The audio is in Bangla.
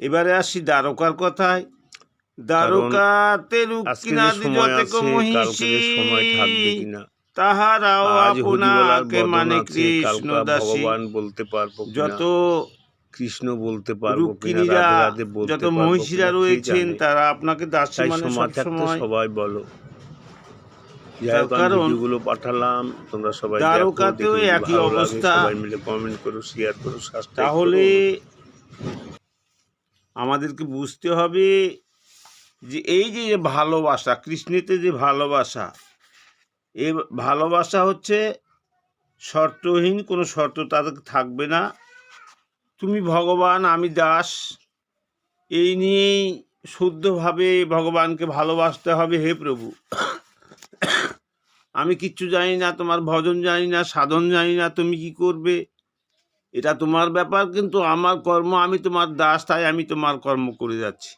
এবারে আসি দ্বারকার কথায়। কারণ দ্বারকাতে আজকে যে রুক্মিণাদি সময় যতেক আছে, কালকে মহিষী, যে সময় থাকবে কিনা, তাহারাও আজ হরিবলার আপনাকে বদন মানে আছে, কৃষ্ণ কালকা দাসী। ভগবান বলতে পারবো কিনা, যত কৃষ্ণ বলতে পারবো কিনা, রুক্মিণীরা, রাধে রাধে যত বলতে পারবো মহিষীরা কিনা, কে রয়েছেন জানে। তারা আপনাকে দাসী তাই মানে সময় থাকতে সবসময়। সবাই বলো। যাই তার হোক, আমি কারণ ভিডিওগুলো পাঠালাম, তোমরা সবাই দেখো, দ্বারকাতেও দেখে যদি একই ভালো লাগে অবস্থা। সবাই মিলে কমেন্ট করো, শেয়ার করো, সাবস্ক্রাইব তাহলে করো। আমাদেরকে বুঝতে হবে যে এই যে ভালোবাসা, কৃষ্ণেতে যে ভালোবাসা, এই ভালোবাসা হচ্ছে শর্তহীন, কোনো শর্ত তাদের থাকবে না। তুমি ভগবান, আমি দাস, এই নিয়েই শুদ্ধভাবে ভগবানকে ভালোবাসতে হবে। হে প্রভু, আমি কিচ্ছু জানি না, তোমার ভজন জানি না, সাধন জানি না, তুমি কি করবে এটা তোমার ব্যাপার, কিন্তু আমার কর্ম, আমি তোমার দাস, তাই আমি তোমার কর্ম করে যাচ্ছি।